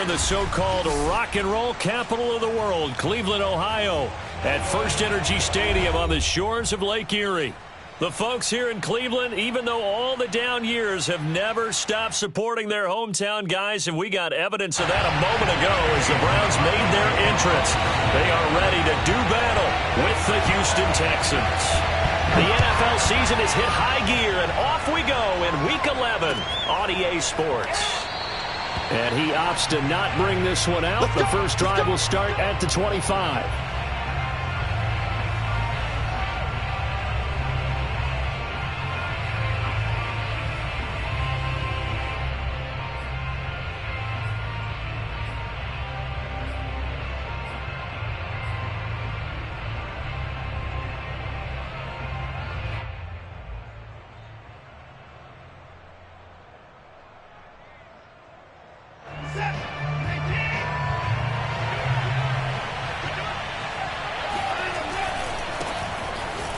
in the so-called rock and roll capital of the world, Cleveland, Ohio, at First Energy Stadium on the shores of Lake Erie. The folks here in Cleveland, even though all the down years, have never stopped supporting their hometown guys, and we got evidence of that a moment ago as the Browns made their entrance. They are ready to do battle with the Houston Texans. The NFL season has hit high gear, and off we go in Week 11 on EA Sports. And he opts to not bring this one out. The first drive will start at the 25.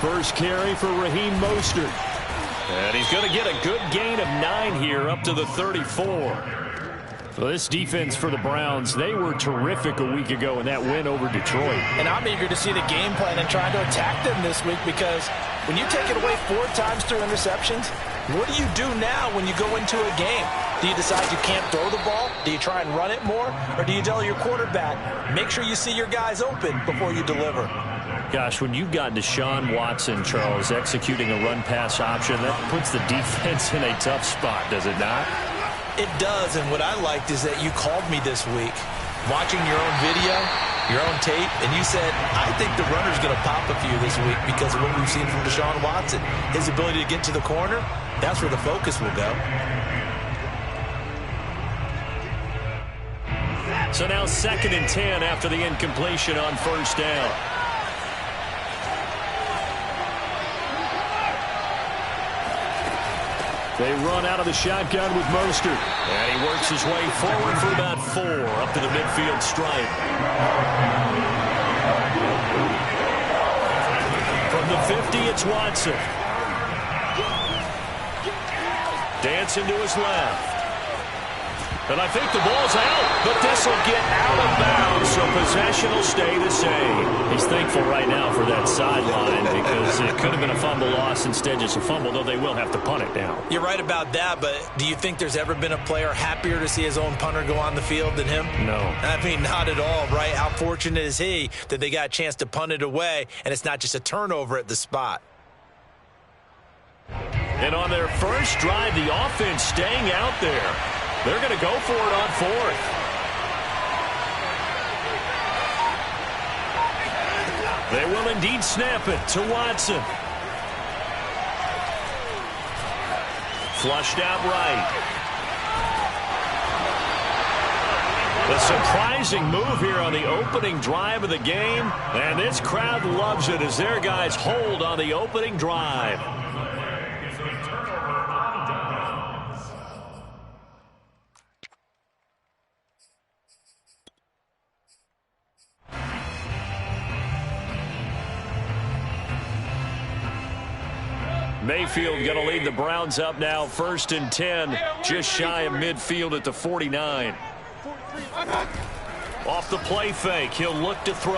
First carry for Raheem Mostert. And he's going to get a good gain of 9 here up to the 34. So this defense for the Browns, they were terrific a week ago in that win over Detroit. And I'm eager to see the game plan and trying to attack them this week, because when you take it away 4 times through interceptions, what do you do now when you go into a game? Do you decide you can't throw the ball? Do you try and run it more? Or do you tell your quarterback, make sure you see your guys open before you deliver? Gosh, when you've got Deshaun Watson, Charles, executing a run-pass option, that puts the defense in a tough spot, does it not? It does, and what I liked is that you called me this week, watching your own video, your own tape, and you said, I think the runner's going to pop a few this week because of what we've seen from Deshaun Watson. His ability to get to the corner, that's where the focus will go. So now 2nd and 10 after the incompletion on first down. They run out of the shotgun with Mostert. And he works his way forward for about 4 up to the midfield stripe. From the 50, it's Watson. Dancing to his left. And I think the ball's out, but this will get out of bounds, so possession will stay the same. He's thankful right now for that sideline because it could have been a fumble loss, instead just a fumble, though they will have to punt it now. You're right about that, but do you think there's ever been a player happier to see his own punter go on the field than him? No. I mean, not at all, right? How fortunate is he that they got a chance to punt it away, and it's not just a turnover at the spot. And on their first drive, the offense staying out there. They're going to go for it on 4th. They will indeed snap it to Watson. Flushed out right. A surprising move here on the opening drive of the game. And this crowd loves it as their guys hold on the opening drive. Mayfield going to lead the Browns up now, 1st and 10, just shy of midfield at the 49. Off the play fake, he'll look to throw.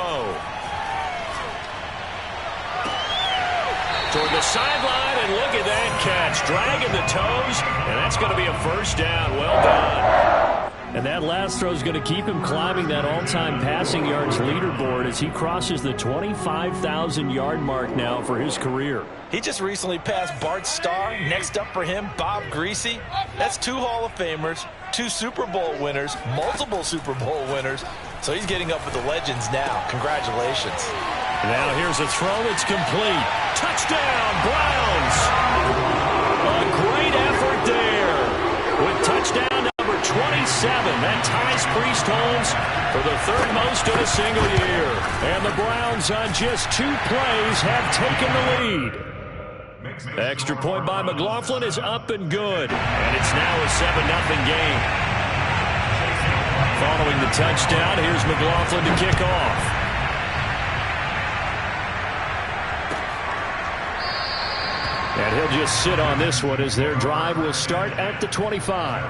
Toward the sideline, and look at that catch, dragging the toes, and that's going to be a first down. Well done. And that last throw is going to keep him climbing that all-time passing yards leaderboard as he crosses the 25,000-yard mark now for his career. He just recently passed Bart Starr. Next up for him, Bob Greasy. That's 2 Hall of Famers, 2 Super Bowl winners, multiple Super Bowl winners. So he's getting up with the legends now. Congratulations. Now here's a throw. It's complete. Touchdown, Browns. A great effort there with touchdown number 27. That ties Priest Holmes for the 3rd most in a single year. And the Browns on just 2 plays have taken the lead. Extra point by McLaughlin is up and good. And it's now a 7-0 game. Following the touchdown, here's McLaughlin to kick off. And he'll just sit on this one as their drive will start at the 25.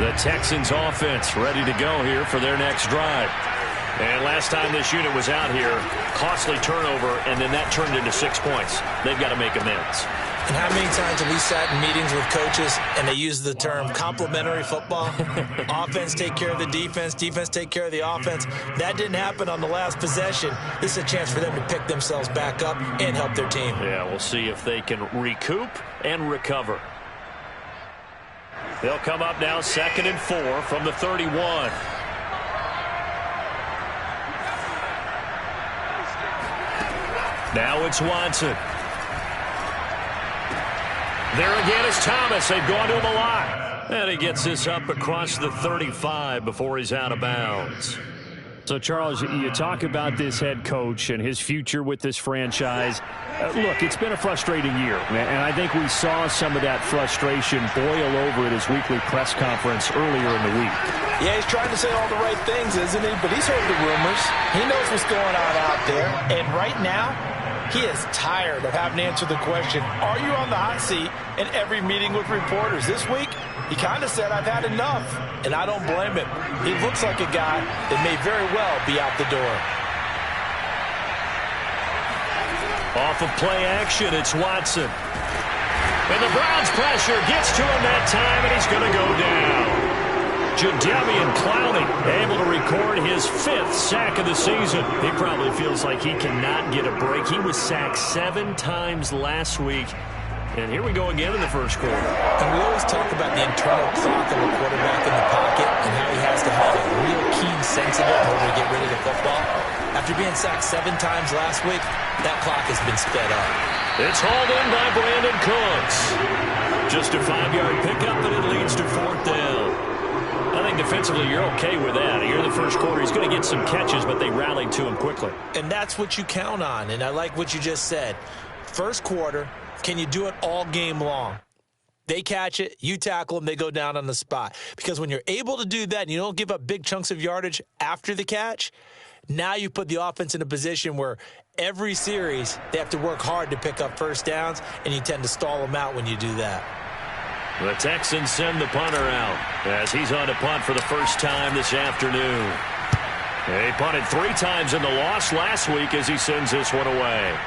The Texans offense ready to go here for their next drive. And last time this unit was out here, costly turnover, and then that turned into 6 points. They've got to make amends. And how many times have we sat in meetings with coaches and they use the term complementary football? Offense take care of the defense, defense take care of the offense. That didn't happen on the last possession. This is a chance for them to pick themselves back up and help their team. Yeah, we'll see if they can recoup and recover. They'll come up now 2nd and 4 from the 31. Now it's Watson. There again is Thomas. They've gone to him a lot. And he gets this up across the 35 before he's out of bounds. So, Charles, you talk about this head coach and his future with this franchise. Look, it's been a frustrating year, and I think we saw some of that frustration boil over at his weekly press conference earlier in the week. Yeah, he's trying to say all the right things, isn't he? But he's heard the rumors. He knows what's going on out there. And right now, he is tired of having to answer the question, are you on the hot seat in every meeting with reporters? This week, he kind of said, I've had enough, and I don't blame him. He looks like a guy that may very well be out the door. Off of play action, it's Watson. And the Browns pressure gets to him that time, and he's going to go down. Jadeveon Clowney able to record his 5th sack of the season. He probably feels like he cannot get a break. He was sacked 7 times last week. And here we go again in the first quarter. And we always talk about the internal clock of a quarterback in the pocket and how he has to have a real keen sense of it in order to get rid of the football. After being sacked 7 times last week, that clock has been sped up. It's hauled in by Brandon Cooks. Just a 5-yard pickup, but it leads to 4th down. I think defensively you're okay with that. Here in the first quarter, he's going to get some catches, but they rallied to him quickly. And that's what you count on, and I like what you just said. First quarter, can you do it all game long? They catch it, you tackle them, they go down on the spot. Because when you're able to do that and you don't give up big chunks of yardage after the catch, now you put the offense in a position where every series they have to work hard to pick up first downs, and you tend to stall them out when you do that. The Texans send the punter out as he's on to punt for the first time this afternoon. He punted 3 times in the loss last week as he sends this one away.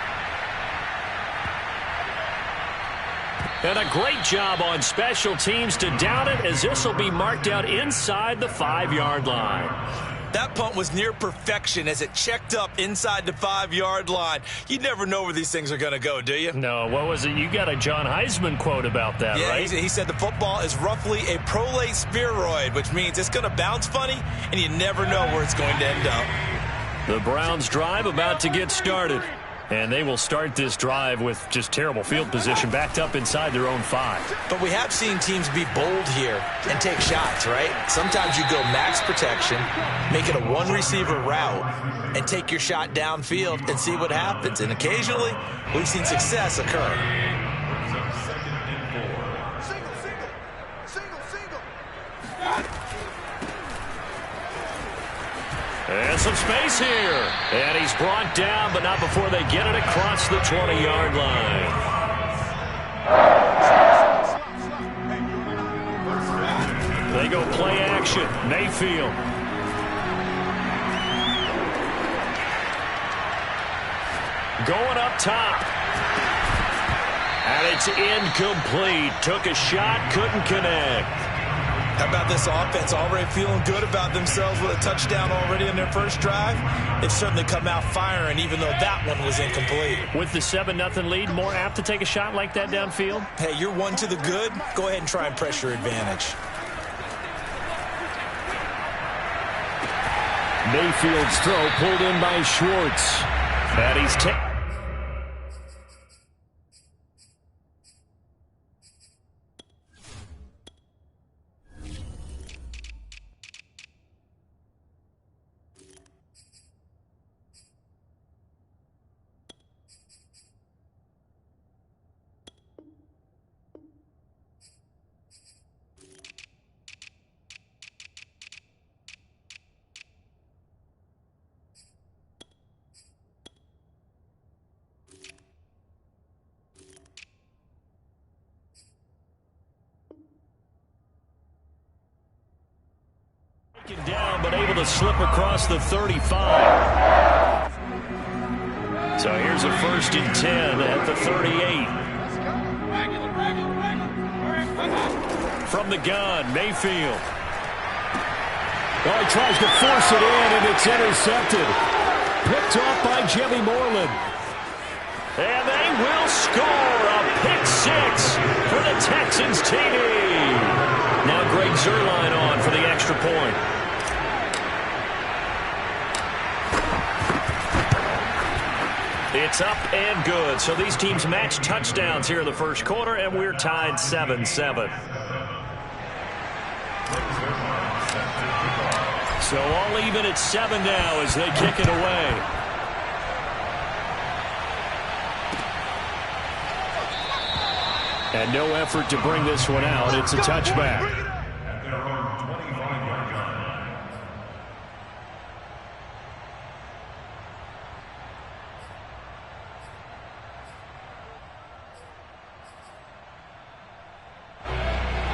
And a great job on special teams to down it, as this will be marked out inside the 5-yard line. That punt was near perfection as it checked up inside the 5-yard line. You never know where these things are going to go, do you? No, what was it? You got a John Heisman quote about that, yeah, right? He said the football is roughly a prolate spheroid, which means it's going to bounce funny, and you never know where it's going to end up. The Browns drive about to get started. And they will start this drive with just terrible field position, backed up inside their own 5. But we have seen teams be bold here and take shots, right? Sometimes you go max protection, make it a one-receiver route, and take your shot downfield and see what happens. And occasionally, we've seen success occur. And some space here. And he's brought down, but not before they get it across the 20-yard line. They go play action. Mayfield. Going up top. And it's incomplete. Took a shot, couldn't connect. How about this offense already feeling good about themselves with a touchdown already in their first drive? They've certainly come out firing, even though that one was incomplete. With the 7-0 lead, more apt to take a shot like that downfield? Hey, you're one to the good. Go ahead and try and press your advantage. Mayfield's throw pulled in by Schwartz. And he's Down, but able to slip across the 35. So here's a 1st and 10 at the 38. From the gun, Mayfield. Oh, he tries to force it in, and it's intercepted. Picked off by Jimmy Moreland. And they will score a pick 6 for the Texans TD. Now Greg Zuerlein on for the extra point. It's up and good. So these teams match touchdowns here in the first quarter, and we're tied 7-7. So all even at 7 now as they kick it away. And no effort to bring this one out. It's a touchback.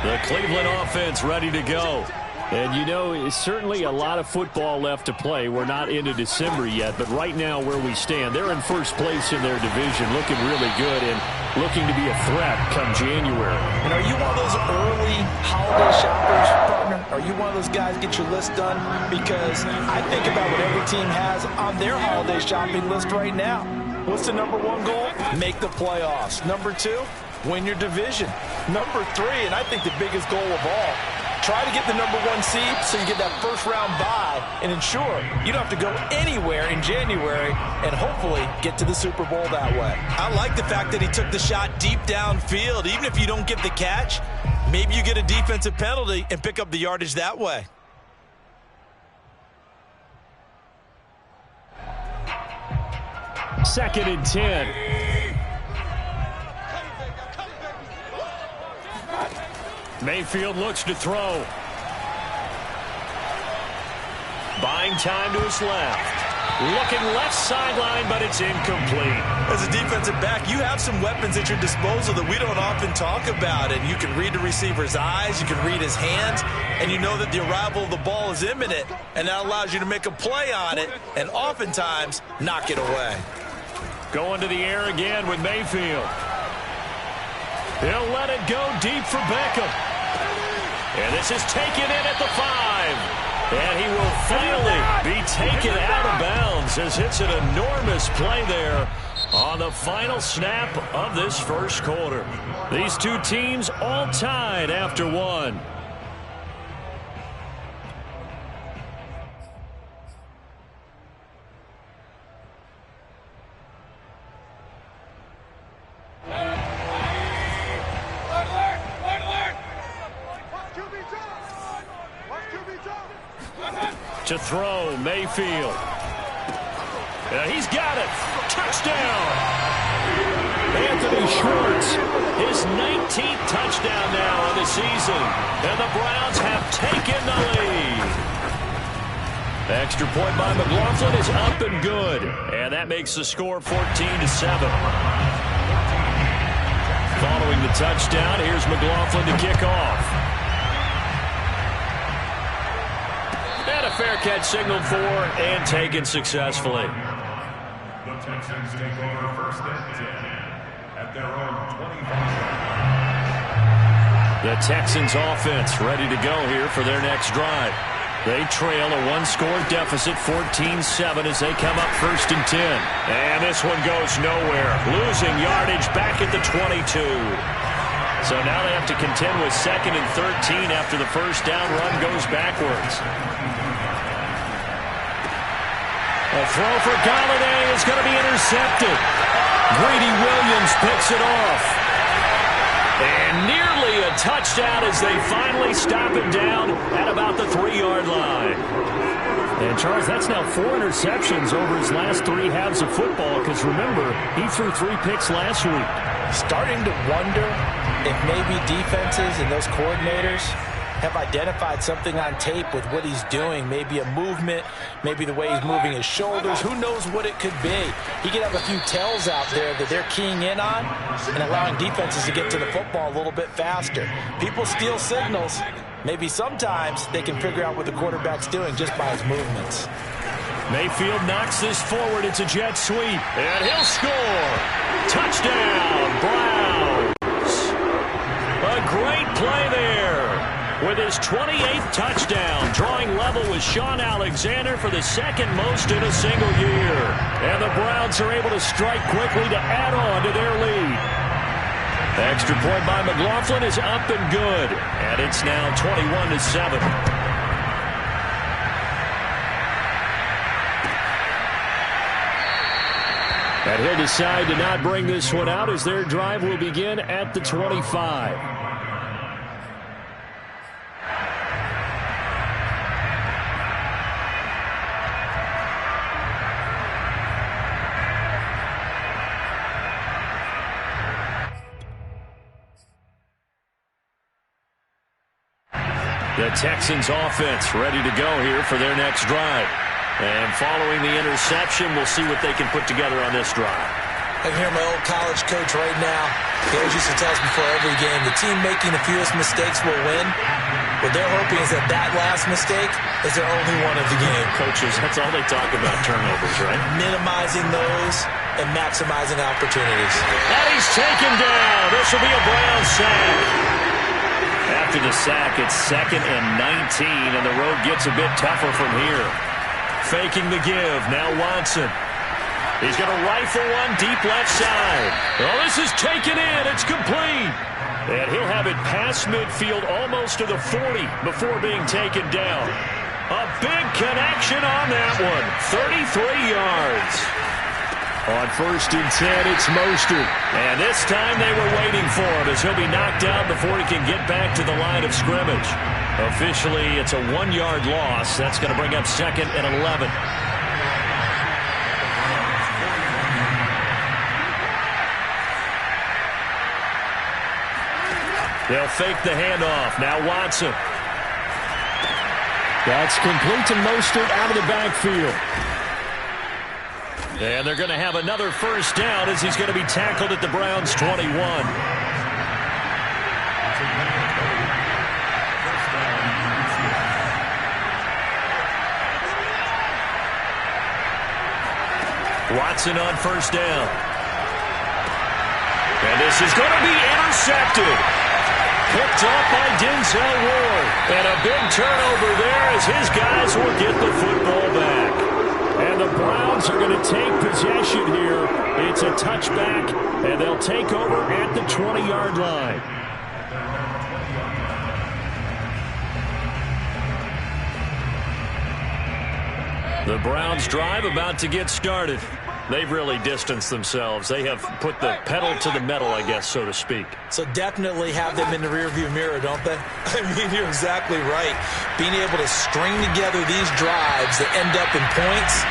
The Cleveland offense ready to go. And, you know, it's certainly a lot of football left to play. We're not into December yet, but right now where we stand, they're in first place in their division, looking really good and looking to be a threat come January. And are you one of those early holiday shoppers, partner? Are you one of those guys get your list done? Because I think about what every team has on their holiday shopping list right now. What's the number 1 goal? Make the playoffs. Number 2, win your division. Number 3, and I think the biggest goal of all, try to get the number 1 seed so you get that first-round bye and ensure you don't have to go anywhere in January and hopefully get to the Super Bowl that way. I like the fact that he took the shot deep downfield. Even if you don't get the catch, maybe you get a defensive penalty and pick up the yardage that way. Second and 10. Mayfield looks to throw. Buying time to his left. Looking left sideline, but it's incomplete. As a defensive back, you have some weapons at your disposal that we don't often talk about. And you can read the receiver's eyes, you can read his hands, and you know that the arrival of the ball is imminent. And that allows you to make a play on it and oftentimes knock it away. Going to the air again with Mayfield. He'll let it go deep for Beckham. And this is taken in at the 5. And he will finally be taken out of bounds as it's an enormous play there on the final snap of this first quarter. These two teams all tied after 1. To throw, Mayfield. He's got it. Touchdown. Anthony Schwartz. His 19th touchdown now of the season. And the Browns have taken the lead. Extra point by McLaughlin is up and good. And that makes the score 14-7. Following the touchdown, here's McLaughlin to kick off. And a fair catch signaled for and taken successfully. The Texans take over 1st and 10 at their own 25. The Texans offense ready to go here for their next drive. They trail a 1-score deficit, 14-7 as they come up 1st and 10. And this one goes nowhere. Losing yardage back at the 22. So now they have to contend with 2nd and 13 after the first down run goes backwards. A throw for Galladay is going to be intercepted. Greedy Williams picks it off. And nearly a touchdown as they finally stop him down at about the 3-yard line. And, Charles, that's now 4 interceptions over his last 3 halves of football because, remember, he threw 3 picks last week. Starting to wonder if maybe defenses and those coordinators have identified something on tape with what he's doing. Maybe a movement, maybe the way he's moving his shoulders. Who knows what it could be? He could have a few tells out there that they're keying in on and allowing defenses to get to the football a little bit faster. People steal signals. Maybe sometimes they can figure out what the quarterback's doing just by his movements. Mayfield knocks this forward. It's a jet sweep, and he'll score. Touchdown, Browns. A great play there with his 28th touchdown, drawing level with Sean Alexander for the second most in a single year. And the Browns are able to strike quickly to add on to their lead. The extra point by McLaughlin is up and good, and it's now 21-7. And he'll decide to not bring this one out as their drive will begin at the 25. The Texans offense ready to go here for their next drive. And following the interception, we'll see what they can put together on this drive. I can hear my old college coach right now. He always used to tell us before every game, the team making the fewest mistakes will win. What they're hoping is that that last mistake is their only one of the game. Coaches, that's all they talk about, turnovers, right? Minimizing those and maximizing opportunities. And he's taken down. This will be a Brown sack. After the sack, it's 2nd and 19, and the road gets a bit tougher from here. Faking the give. Now Watson. He's going to rifle one deep left side. Oh, this is taken in. It's complete. And he'll have it past midfield almost to the 40 before being taken down. A big connection on that one. 33 yards. On 1st and 10, it's Mostert. And this time they were waiting for him as he'll be knocked out before he can get back to the line of scrimmage. Officially, it's a 1-yard loss. That's going to bring up 2nd and 11. They'll fake the handoff. Now Watson. That's complete to Mostert out of the backfield. And they're going to have another first down as he's going to be tackled at the Browns' 21. Watson on first down. And this is going to be intercepted. Picked off by Denzel Ward. And a big turnover there as his guys will get the football back. And the Browns are going to take possession here. It's a touchback, and they'll take over at the 20-yard line. The Browns drive about to get started. They've really distanced themselves. They have put the pedal to the metal, I guess, so to speak. So definitely have them in the rearview mirror, don't they? I mean, you're exactly right. Being able to string together these drives that end up in points,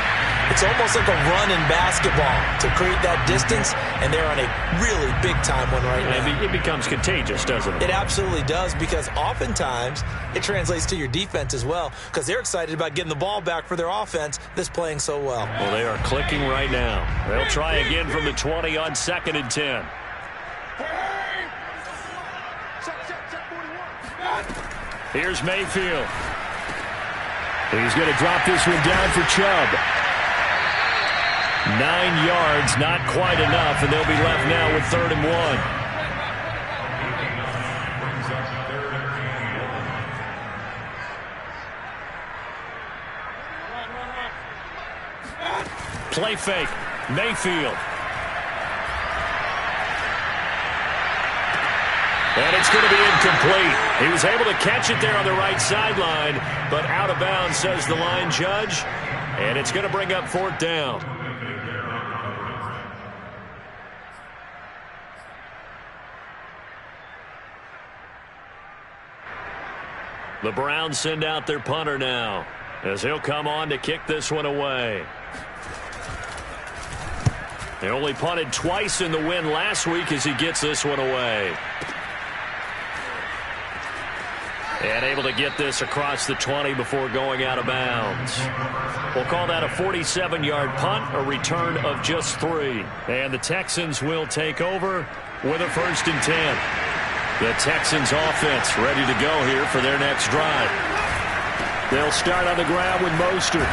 it's almost like a run in basketball to create that distance, and they're on a really big-time one right now. It becomes contagious, doesn't it? It absolutely does, because oftentimes it translates to your defense as well, because they're excited about getting the ball back for their offense that's playing so well. Well, they are clicking right now. They'll try again from the 20 on 2nd and 10. Here's Mayfield. He's going to drop this one down for Chubb. 9 yards, not quite enough, and they'll be left now with 3rd and 1. Play fake. Mayfield. And it's going to be incomplete. He was able to catch it there on the right sideline, but out of bounds, says the line judge. And it's going to bring up 4th down. The Browns send out their punter now, as he'll come on to kick this one away. They only punted twice in the win last week as he gets this one away. And able to get this across the 20 before going out of bounds. We'll call that a 47-yard punt, a return of just 3. And the Texans will take over with a 1st and 10. The Texans offense ready to go here for their next drive. They'll start on the ground with Mostert.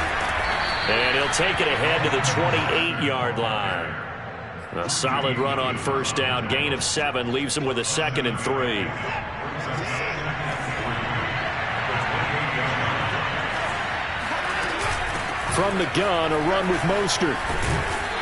And he'll take it ahead to the 28-yard line. A solid run on first down. Gain of 7 leaves him with a 2nd and 3. From the gun, a run with Mostert.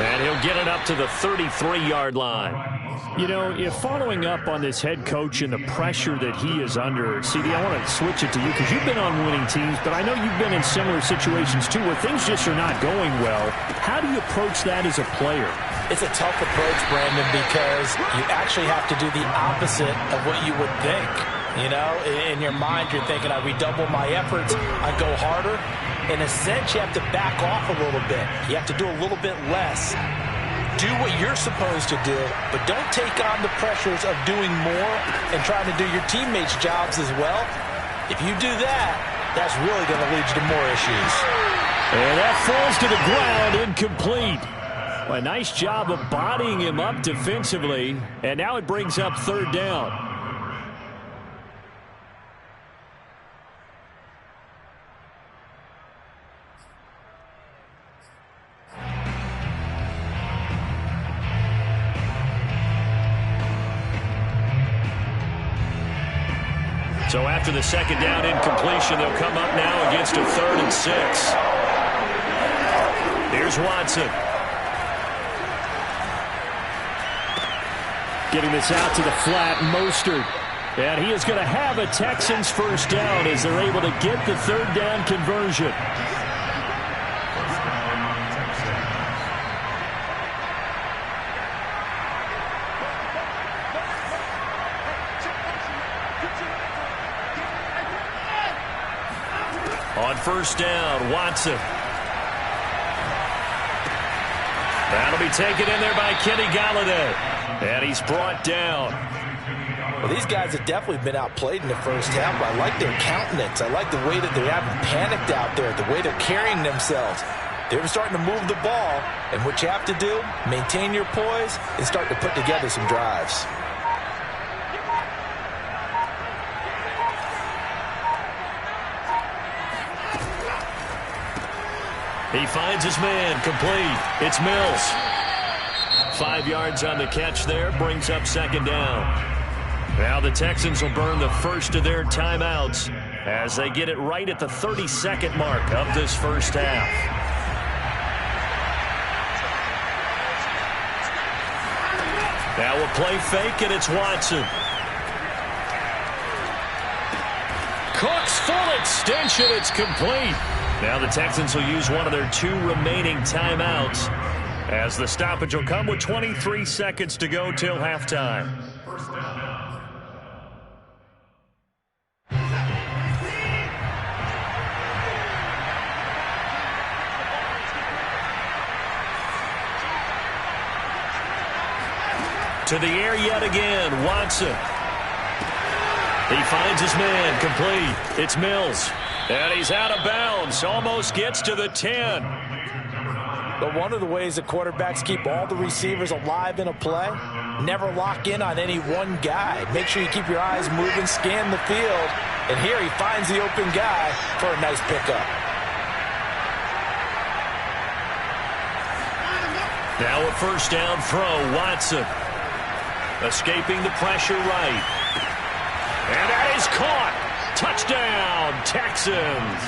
And he'll get it up to the 33-yard line. You know, if following up on this head coach and the pressure that he is under, CD, I want to switch it to you because you've been on winning teams, but I know you've been in similar situations too where things just are not going well. How do you approach that as a player? It's a tough approach, Brandon, because you actually have to do the opposite of what you would think. You know, in your mind, you're thinking, I redouble my efforts, I go harder. In a sense, you have to back off a little bit. You have to do a little bit less. Do what you're supposed to do, but don't take on the pressures of doing more and trying to do your teammates' jobs as well. If you do that, that's really going to lead you to more issues. And that falls to the ground, incomplete. A nice job of bodying him up defensively, and now it brings up 3rd down. So after the 2nd down incompletion, they'll come up now against a 3rd and 6. Here's Watson. Getting this out to the flat, Mostert. And he is going to have a Texans first down as they're able to get the 3rd down conversion. On first down, Watson. That'll be taken in there by Kenny Galladay. And he's brought down. Well, these guys have definitely been outplayed in the first half. I like their countenance. I like the way that they haven't panicked out there, the way they're carrying themselves. They're starting to move the ball. And what you have to do, maintain your poise and start to put together some drives. He finds his man, complete. It's Mills. 5 yards on the catch there, brings up 2nd down. Now the Texans will burn the first of their timeouts as they get it right at the 32nd mark of this first half. Now we'll play fake, and it's Watson. Cooks full extension, it's complete. Now the Texans will use one of their 2 remaining timeouts as the stoppage will come with 23 seconds to go till halftime. First down. To the air yet again, Watson. He finds his man, complete. It's Mills. And he's out of bounds, almost gets to the 10. But one of the ways that quarterbacks keep all the receivers alive in a play, never lock in on any one guy. Make sure you keep your eyes moving, scan the field. And here he finds the open guy for a nice pickup. Now a first down throw, Watson. Escaping the pressure right. And that is caught. Touchdown, Texans.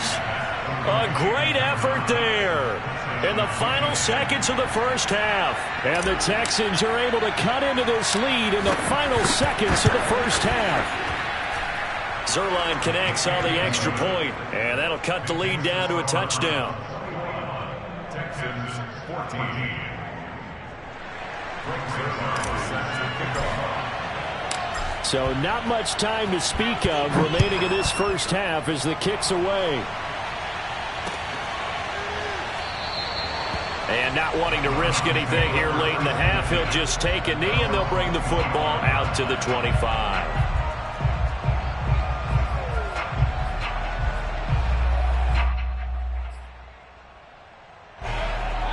A great effort there in the final seconds of the first half. And the Texans are able to cut into this lead in the final seconds of the first half. Zerline connects on the extra point, and that'll cut the lead down to a touchdown. Texans 14. From Zerline, set to kick off. So not much time to speak of remaining in this first half as the kick's away. And not wanting to risk anything here late in the half, he'll just take a knee and they'll bring the football out to the 25.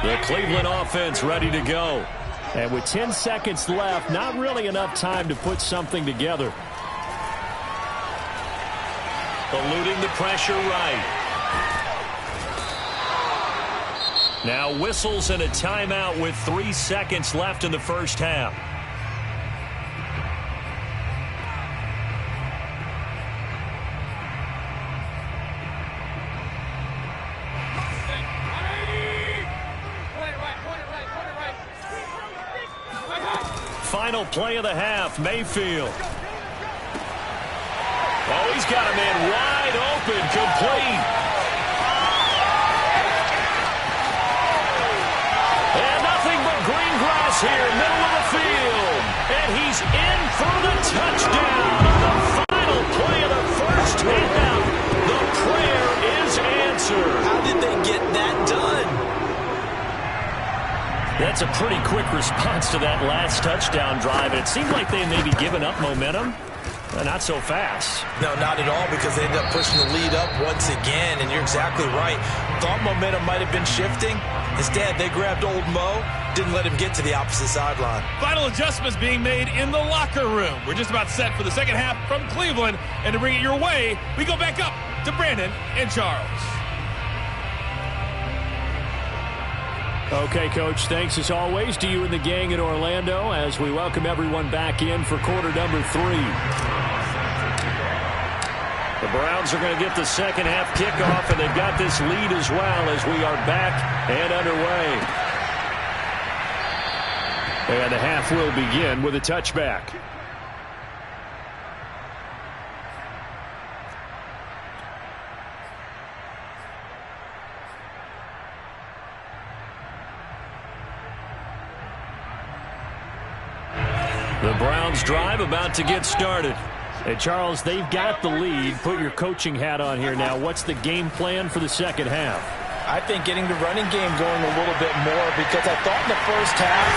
The Cleveland offense ready to go. And with 10 seconds left, not really enough time to put something together. eluding the pressure right. Now whistles and a timeout with 3 seconds left in the first half. Final play of the half, Mayfield. Oh, he's got a man wide open, complete. And nothing but green grass here, middle of the field. And he's in for the touchdown on the final play of the first half. The prayer is answered. How did they get that done? That's a pretty quick response to that last touchdown drive. It seemed like they may be giving up momentum. Not so fast. No, not at all, because they ended up pushing the lead up once again, and you're exactly right. Thought momentum might have been shifting. Instead, they grabbed old Mo, didn't let him get to the opposite sideline. Final adjustments being made in the locker room. We're just about set for the second half from Cleveland, and to bring it your way, we go back up to Brandon and Charles. Okay, Coach, thanks as always to you and the gang in Orlando as we welcome everyone back in for quarter number 3. The Browns are going to get the second half kickoff, and they've got this lead as well as we are back and underway. And the half will begin with a touchback. The Browns drive about to get started. Hey, Charles, they've got the lead. Put your coaching hat on here now. What's the game plan for the second half? I think getting the running game going a little bit more, because I thought in the first half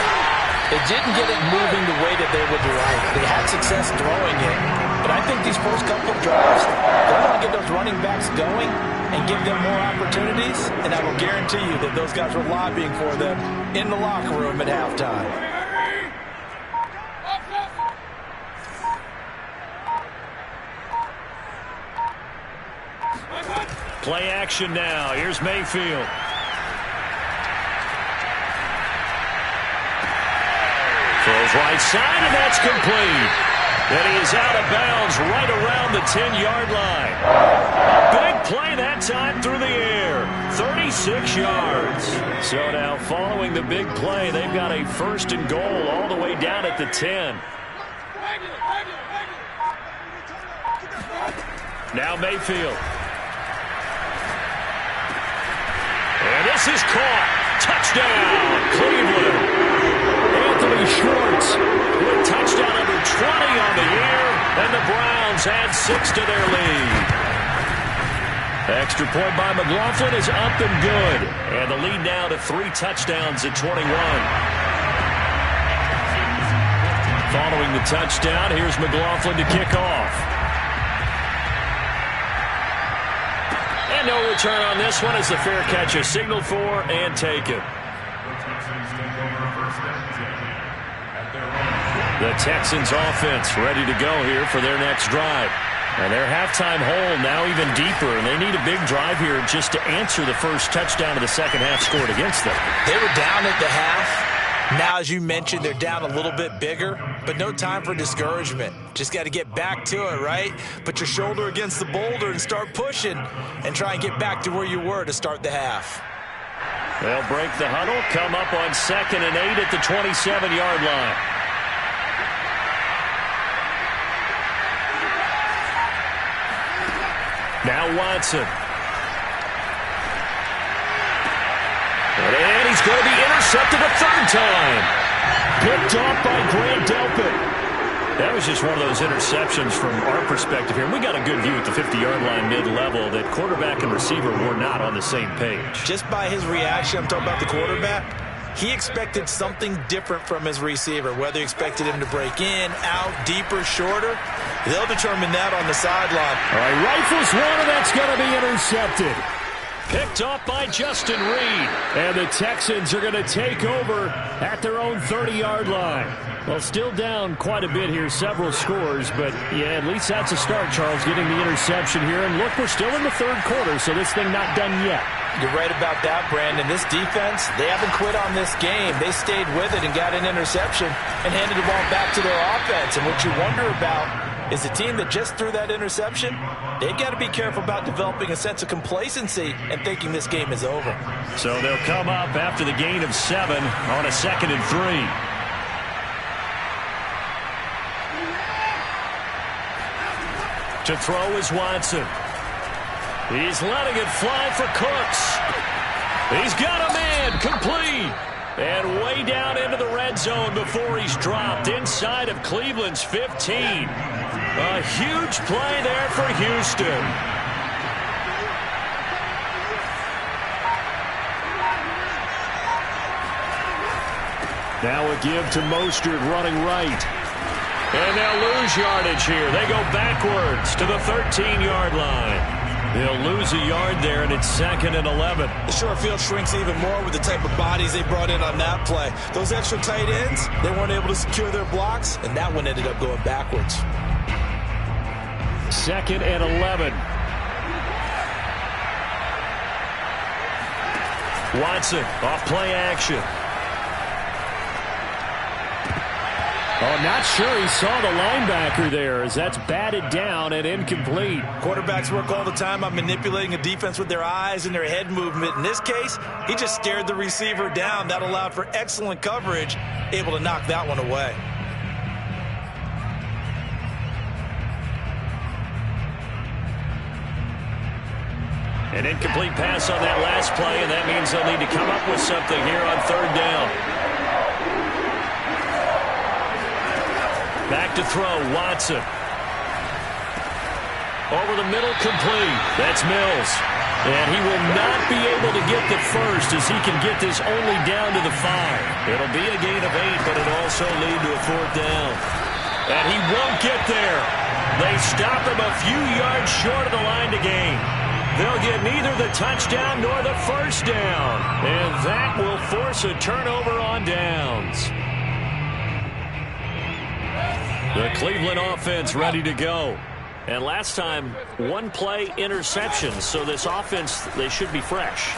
it didn't get it moving the way that they would like. They had success throwing it, but I think these first couple of drives, they're going to get those running backs going and give them more opportunities, and I will guarantee you that those guys were lobbying for them in the locker room at halftime. Play action now. Here's Mayfield. Throws right side, and that's complete. And he is out of bounds right around the 10-yard line. A big play that time through the air. 36 yards. So now following the big play, they've got a first and goal all the way down at the 10. Now Mayfield. And this is caught. Touchdown, Cleveland. Anthony Schwartz with touchdown number 20 on the year, and the Browns add 6 to their lead. Extra point by McLaughlin is up and good, and the lead now to 3 touchdowns at 21. Following the touchdown, here's McLaughlin to kick off. And no return on this one as the fair catch is signaled for and taken. The Texans offense ready to go here for their next drive. And their halftime hole now even deeper, and they need a big drive here just to answer the first touchdown of the second half scored against them. They were down at the half. Now, as you mentioned, they're down a little bit bigger, but no time for discouragement. Just got to get back to it, right? Put your shoulder against the boulder and start pushing and try and get back to where you were to start the half. They'll break the huddle, come up on 2nd and 8 at the 27-yard line. Now Watson. And he's going to be intercepted a third time. Picked off by Grant Delpit. That was just one of those interceptions from our perspective here. We got a good view at the 50-yard line mid-level that quarterback and receiver were not on the same page. Just by his reaction, I'm talking about the quarterback, he expected something different from his receiver, whether he expected him to break in, out, deeper, shorter. They'll determine that on the sideline. All right, rifles one, and that's going to be intercepted. Picked off by Justin Reed. And the Texans are going to take over at their own 30-yard line. Well, still down quite a bit here, several scores, but yeah, at least that's a start, Charles, getting the interception here. And look, we're still in the third quarter, so this thing not done yet. You're right about that, Brandon. This defense, they haven't quit on this game. They stayed with it and got an interception and handed the ball back to their offense. And what you wonder about is the team that just threw that interception, they've got to be careful about developing a sense of complacency and thinking this game is over. So they'll come up after the gain of 7 on a 2nd and 3. To throw is Watson. He's letting it fly for Cooks. He's got a man, complete. And way down into the red zone before he's dropped inside of Cleveland's 15. A huge play there for Houston. Now a give to Mostert running right. And they'll lose yardage here. They go backwards to the 13-yard line. They'll lose a yard there, and it's 2nd and 11. The short field shrinks even more with the type of bodies they brought in on that play. Those extra tight ends, they weren't able to secure their blocks, and that one ended up going backwards. 2nd and 11. Watson off play action. Oh, not sure he saw the linebacker there as that's batted down and incomplete. Quarterbacks work all the time on manipulating a defense with their eyes and their head movement. In this case, he just stared the receiver down. That allowed for excellent coverage, able to knock that one away. An incomplete pass on that last play, and that means they'll need to come up with something here on 3rd down. Back to throw, Watson. Over the middle, complete. That's Mills. And he will not be able to get the first as he can get this only down to the 5. It'll be a gain of 8, but it'll also lead to a 4th down. And he won't get there. They stop him a few yards short of the line to gain. They'll get neither the touchdown nor the first down. And that will force a turnover on downs. The Cleveland offense ready to go. And last time, 1-play interception. So this offense, they should be fresh.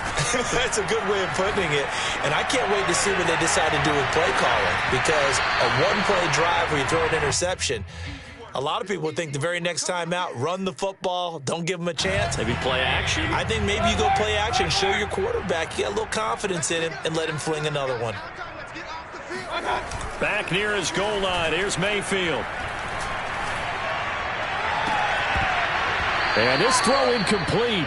That's a good way of putting it. And I can't wait to see what they decide to do with play calling. Because a 1-play drive where you throw an interception, a lot of people think the very next time out, run the football, don't give them a chance. Maybe play action? I think maybe you go play action, show your quarterback, you got a little confidence in him, and let him fling another one. Back near his goal line. Here's Mayfield. And this throw incomplete.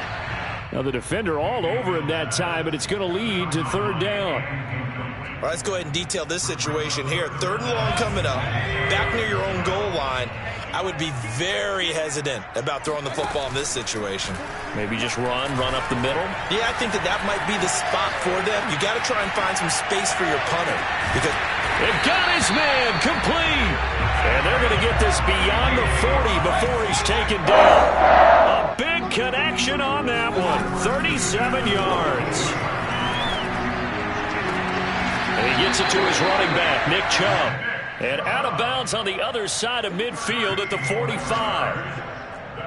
Now the defender all over him that time, but it's going to lead to 3rd down. All right, let's go ahead and detail this situation here. 3rd and long coming up, back near your own goal line. I would be very hesitant about throwing the football in this situation. Maybe just run up the middle? Yeah, I think that might be the spot for them. You got to try and find some space for your punter. Because they've got his man, complete. And they're going to get this beyond the 40 before he's taken down. A big connection on that one. 37 yards. And he gets it to his running back, Nick Chubb. And out of bounds on the other side of midfield at the 45.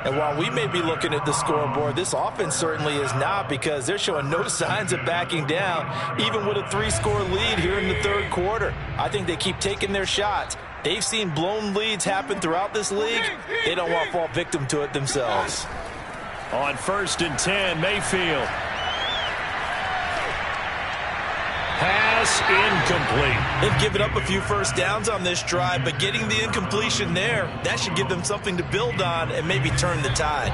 And while we may be looking at the scoreboard, this offense certainly is not, because they're showing no signs of backing down, even with a 3-score lead here in the 3rd quarter. I think they keep taking their shots. They've seen blown leads happen throughout this league. They don't want to fall victim to it themselves. On 1st and 10, Mayfield. Pass incomplete. They've given up a few first downs on this drive, but getting the incompletion there, that should give them something to build on and maybe turn the tide.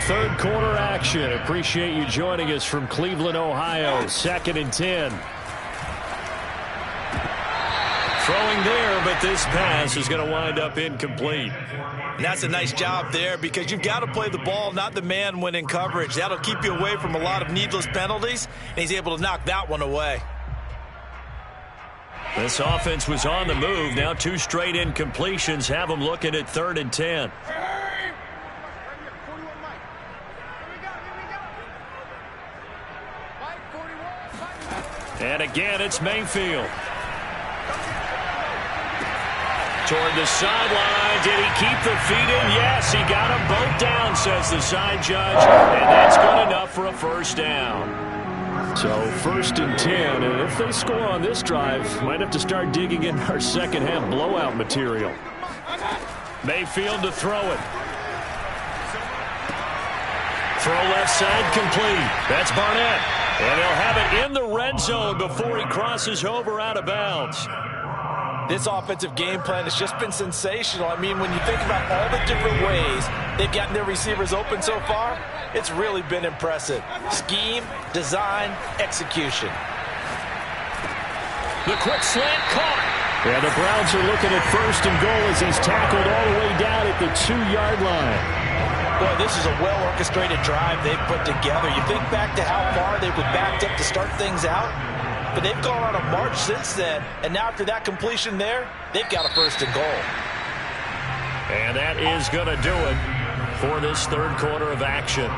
3rd quarter action. Appreciate you joining us from Cleveland, Ohio. 2nd and 10. Throwing there, but this pass is going to wind up incomplete. And that's a nice job there, because you've got to play the ball, not the man when in coverage. That'll keep you away from a lot of needless penalties, and he's able to knock that one away. This offense was on the move. Now 2 straight incompletions have them looking at 3rd and 10. And again, it's Mayfield. Toward the sideline. Did he keep the feet in? Yes, he got them both down, says the side judge. And that's good enough for a first down. So 1st and 10, and if they score on this drive, might have to start digging in our second half blowout material. Mayfield to throw it. Throw left side complete. That's Barnett. And he'll have it in the red zone before he crosses over out of bounds. This offensive game plan has just been sensational. I mean, when you think about all the different ways they've gotten their receivers open so far, it's really been impressive. Scheme, design, execution. The quick slant caught. Yeah, the Browns are looking at 1st and goal as he's tackled all the way down at the 2-yard line. Boy, this is a well-orchestrated drive they've put together. You think back to how far they were backed up to start things out, but they've gone on a march since then, and now after that completion there, they've got a 1st and goal. And that is going to do it for this 3rd quarter of action.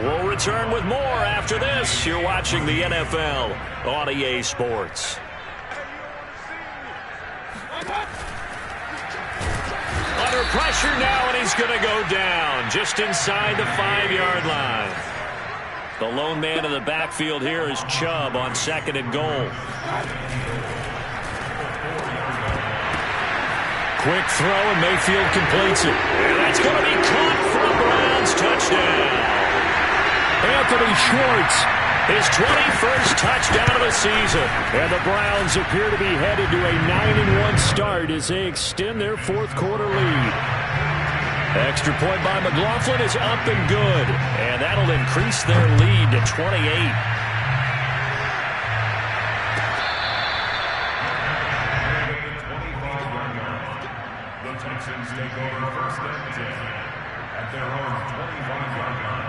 We'll return with more after this. You're watching the NFL on EA Sports. Under pressure now, and he's going to go down just inside the 5-yard line. The lone man in the backfield here is Chubb on 2nd and goal. Quick throw, and Mayfield completes it. And that's going to be caught for a Browns touchdown. Anthony Schwartz, his 21st touchdown of the season. And the Browns appear to be headed to a 9-1 start as they extend their 4th quarter lead. Extra point by McLaughlin is up and good. And that'll increase their lead to 28. The Texans take over 1st and 10 at their own 25-yard line.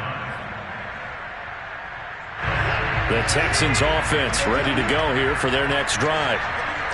The Texans offense ready to go here for their next drive.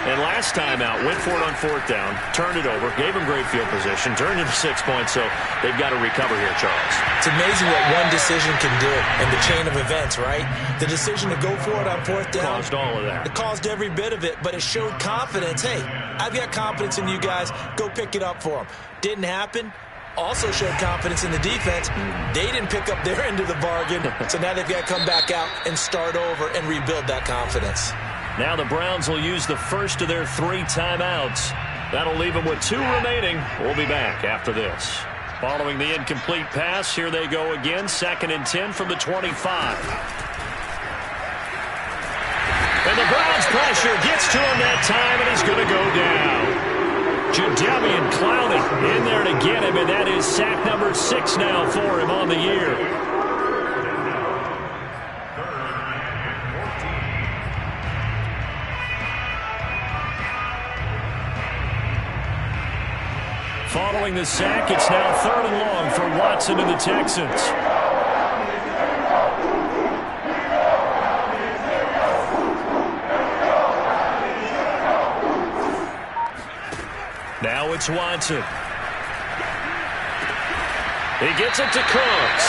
And last time out, went for it on 4th down, turned it over, gave them great field position, turned it to 6 points, so they've got to recover here, Charles. It's amazing what one decision can do in the chain of events, right? The decision to go for it on 4th down. Caused all of that. It caused every bit of it, but it showed confidence. Hey, I've got confidence in you guys. Go pick it up for them. Didn't happen. Also showed confidence in the defense. They didn't pick up their end of the bargain, so now they've got to come back out and start over and rebuild that confidence. Now the Browns will use the first of their 3 timeouts. That'll leave them with 2 remaining. We'll be back after this. Following the incomplete pass, here they go again. 2nd and 10 from the 25. And the Browns pressure gets to him that time, and he's going to go down. Jadeveon Clowney in there to get him, and that is sack number 6 now for him on the year. Following the sack, it's now 3rd and long for Watson and the Texans. Now it's Watson. He gets it to Cooks.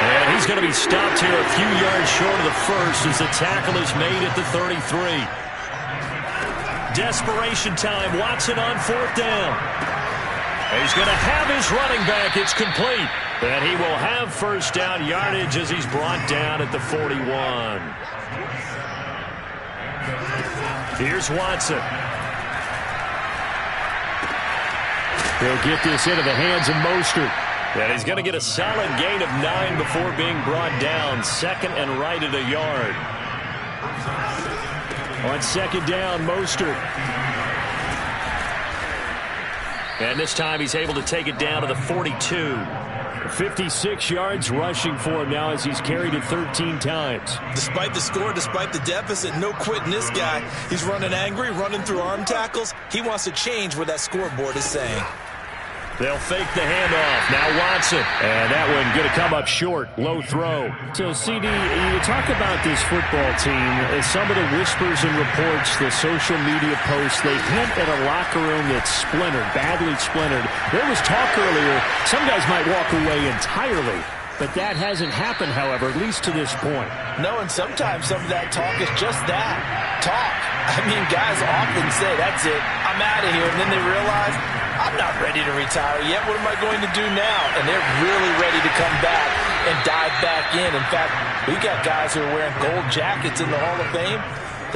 And he's going to be stopped here a few yards short of the first as the tackle is made at the 33. Desperation time. Watson on 4th down. He's going to have his running back. It's complete. And he will have 1st down yardage as he's brought down at the 41. Here's Watson. They'll get this into the hands of Mostert. And he's going to get a solid gain of 9 before being brought down. 2nd and right at a yard. On 2nd down, Mostert. And this time he's able to take it down to the 42. 56 yards rushing for him now as he's carried it 13 times. Despite the score, despite the deficit, no quitting this guy. He's running angry, running through arm tackles. He wants to change what that scoreboard is saying. They'll fake the handoff. Now Watson. And that one going to come up short. Low throw. So, CD, you talk about this football team. Some of the whispers and reports, the social media posts, they hint at a locker room that's splintered, badly splintered. There was talk earlier, some guys might walk away entirely. But that hasn't happened, however, at least to this point. No, and sometimes some of that talk is just that, talk. I mean, guys often say, that's it, I'm out of here. And then they realize, I'm not ready to retire yet. What am I going to do now? And they're really ready to come back and dive back in. In fact, we've got guys who are wearing gold jackets in the Hall of Fame.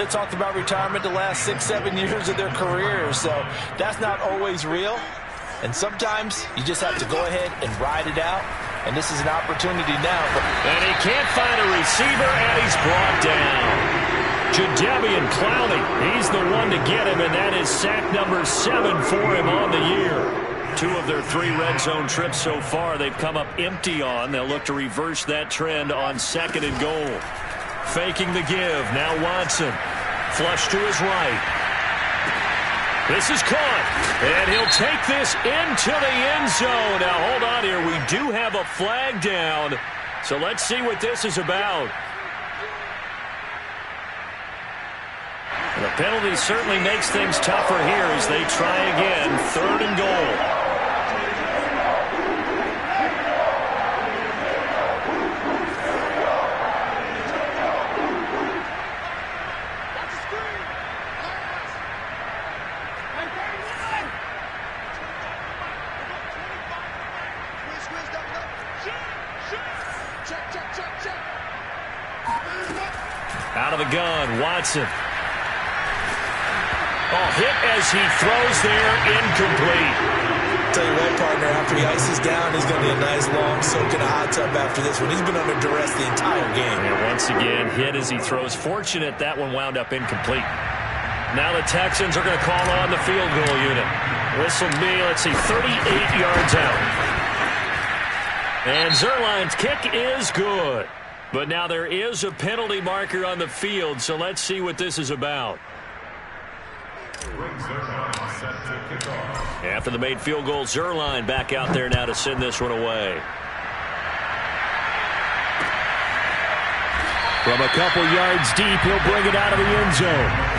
They talked about retirement the last 6-7 years of their careers. So that's not always real. And sometimes you just have to go ahead and ride it out. And this is an opportunity now. And he can't find a receiver, and he's brought down. Jadeveon Clowney, he's the one to get him, and that is sack number 7 for him on the year. 2 of their 3 red zone trips so far they've come up empty on. They'll look to reverse that trend on 2nd and goal. Faking the give. Now Watson. Flush to his right. This is caught, and he'll take this into the end zone. Now, hold on here. We do have a flag down, so let's see what this is about. The penalty certainly makes things tougher here as they try again. 3rd and goal. Out of the gun, Watson. Oh, hit as he throws there, incomplete. Tell you what, partner, after he ices down, he's going to be a nice long soak in a hot tub after this one. He's been under duress the entire game. And once again, hit as he throws. Fortunate that one wound up incomplete. Now the Texans are going to call on the field goal unit. This will be, let's see, 38 yards out. And Zerline's kick is good. But now there is a penalty marker on the field, so let's see what this is about. After the made field goal, Zerline back out there now to send this one away. From a couple yards deep, he'll bring it out of the end zone.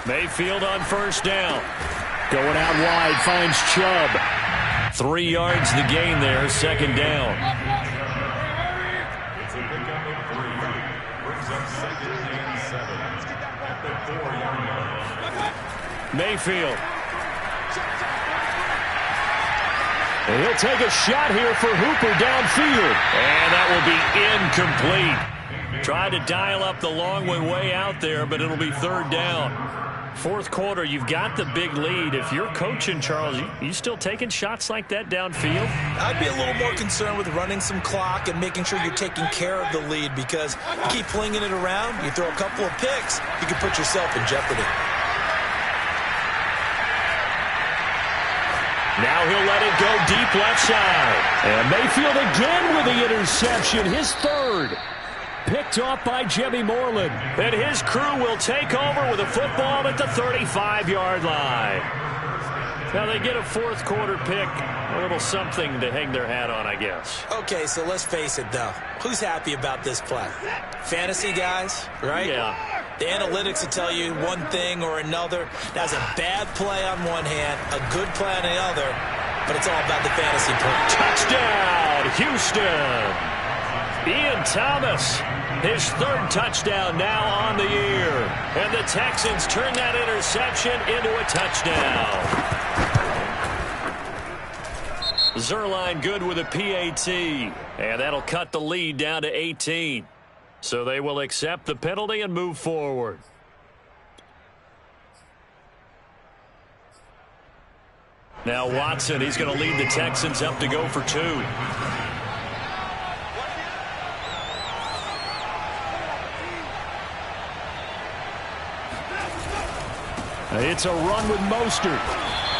Mayfield on 1st down. Going out wide, finds Chubb. 3 yards the gain there, 2nd down. It's a pickup of 3. Brings up 2nd and 7 at the 4-yard line. Mayfield. And he'll take a shot here for Hooper downfield. And that will be incomplete. Tried to dial up the long way out there, but it'll be 3rd down. 4th quarter, you've got the big lead. If you're coaching, Charles, you still taking shots like that downfield? I'd be a little more concerned with running some clock and making sure you're taking care of the lead, because you keep flinging it around, you throw a couple of picks, you can put yourself in jeopardy. Now he'll let it go deep left side. And Mayfield again with the interception, his 3rd. Picked off by Jimmy Moreland. And his crew will take over with a football at the 35-yard line. Now they get a 4th quarter pick. A little something to hang their hat on, I guess. Okay, so let's face it, though. Who's happy about this play? Fantasy guys, right? Yeah. The analytics will tell you one thing or another. That's a bad play on one hand, a good play on the other, but it's all about the fantasy point. Touchdown, Houston. Ian Thomas, his 3rd touchdown now on the year. And the Texans turn that interception into a touchdown. Zerline good with a PAT. And that'll cut the lead down to 18. So they will accept the penalty and move forward. Now Watson, he's going to lead the Texans up to go for 2. It's a run with Mostert.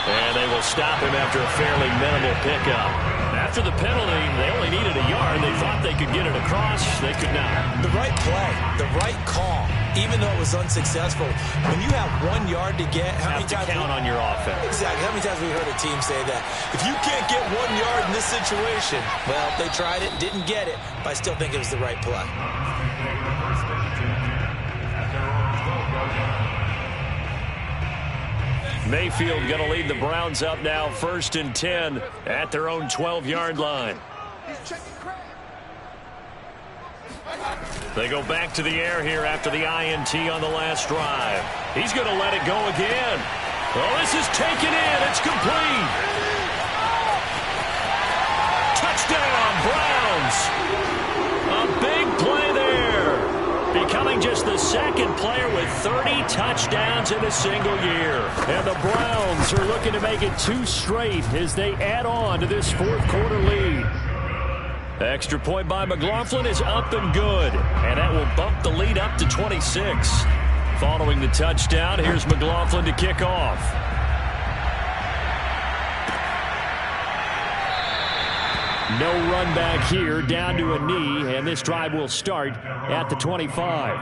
And they will stop him after a fairly minimal pickup. That After the penalty, they only needed a yard. They thought they could get it across. They could not. The right play, the right call, even though it was unsuccessful. When you have 1 yard to get, how many times count on your offense? Exactly. How many times have we heard a team say that? If you can't get 1 yard in this situation, well, they tried it, didn't get it, but I still think it was the right play. Mayfield going to lead the Browns up now, 1st and 10 at their own 12-yard line. They go back to the air here after the INT on the last drive. He's going to let it go again. Oh, this is taken in. It's complete. Touchdown, Browns. A big play there. Becoming just the second player with 30 touchdowns in a single year. And the Browns are looking to make it 2 straight as they add on to this 4th quarter lead. Extra point by McLaughlin is up and good. And that will bump the lead up to 26. Following the touchdown, here's McLaughlin to kick off. No run back here, down to a knee, and this drive will start at the 25.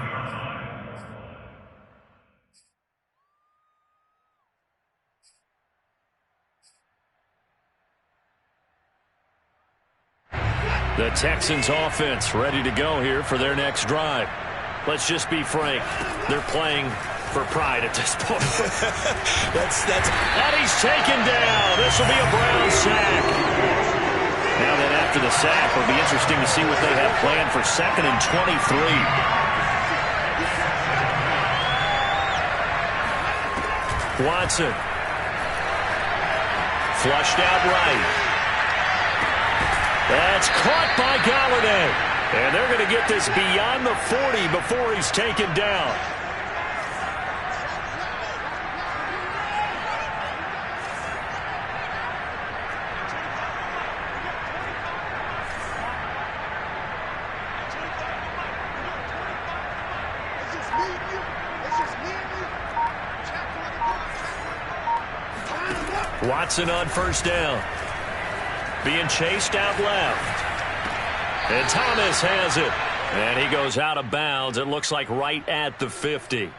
The Texans offense ready to go here for their next drive. Let's just be frank, they're playing for pride at this point. And he's taken down. This will be a Brown sack. Now then, after the sack, it'll be interesting to see what they have planned for 2nd and 23. Watson. Flushed out right. That's caught by Galladay. And they're going to get this beyond the 40 before he's taken down. Watson on 1st down. Being chased out left. And Thomas has it. And he goes out of bounds. It looks like right at the 50.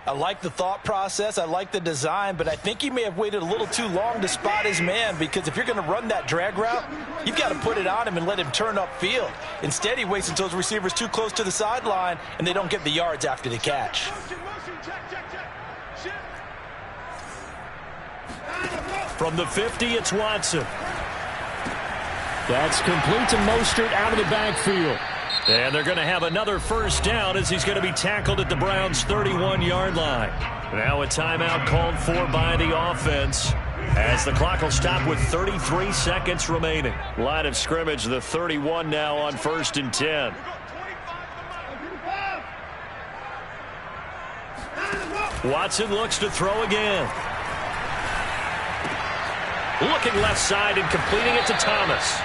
I like the thought process. I like the design, but I think he may have waited a little too long to spot his man, because if you're going to run that drag route, you've got to put it on him and let him turn upfield. Instead, he waits until his receiver's too close to the sideline, and they don't get the yards after the catch. From the 50, it's Watson. That's complete to Mostert out of the backfield. And they're going to have another 1st down as he's going to be tackled at the Browns' 31-yard line. Now a timeout called for by the offense as the clock will stop with 33 seconds remaining. Line of scrimmage, the 31 now on 1st and 10. Watson looks to throw again. Looking left side and completing it to Thomas.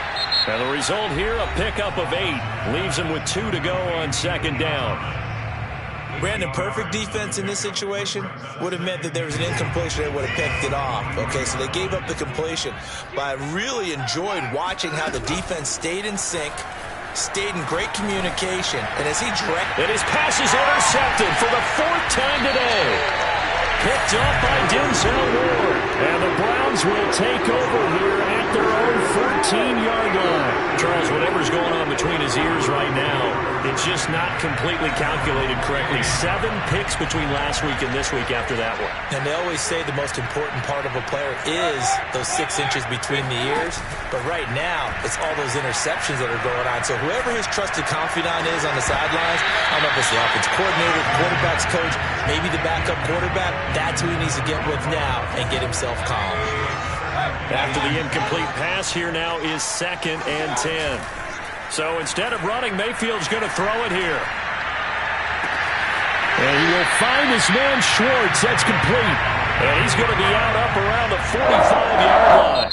And the result here, a pickup of 8. Leaves him with 2 to go on 2nd down. Brandon, perfect defense in this situation would have meant that there was an incompletion. They would have picked it off. Okay, so they gave up the completion. But I really enjoyed watching how the defense stayed in sync, stayed in great communication. And as he directed... And his pass is intercepted for the 4th time today. Picked up by Denzel Ward. And the Browns will take over here at their own 14-yard line. Charles, whatever's going on between his ears right now, it's just not completely calculated correctly. 7 picks between last week and this week after that one. And they always say the most important part of a player is those 6 inches between the ears. But right now, it's all those interceptions that are going on. So whoever his trusted confidant is on the sidelines, I don't know if it's the offense coordinator, the quarterback's coach, maybe the backup quarterback, that's who he needs to get with now and get himself calm. After the incomplete pass, here now is 2nd and 10. So instead of running, Mayfield's going to throw it here. And he will find his man Schwartz. That's complete. And he's going to be out up around the 45-yard line.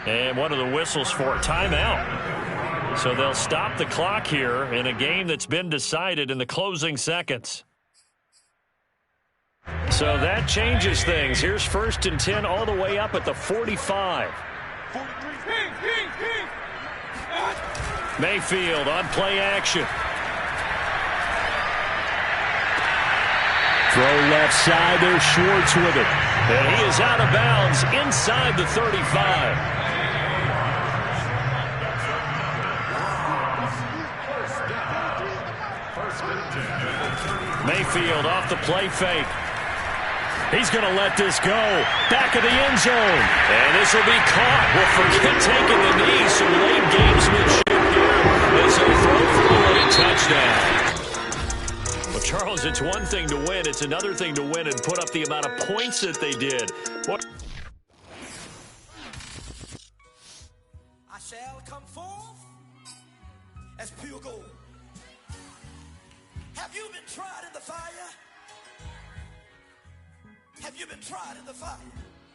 And one of the whistles for a timeout. So they'll stop the clock here in a game that's been decided in the closing seconds. So that changes things. Here's 1st and 10 all the way up at the 45. Mayfield on play action. Throw left side. There's Schwartz with it. And he is out of bounds inside the 35. Mayfield off the play fake. He's going to let this go. Back of the end zone. And this will be caught. Well, forget taking the knee. Some late gamesmanship here as they throw for a late touchdown. Well, Charles, it's one thing to win. It's another thing to win and put up the amount of points that they did. What? I shall come forth as pure gold. Have you been tried in the fire? Have you been tried in the fire?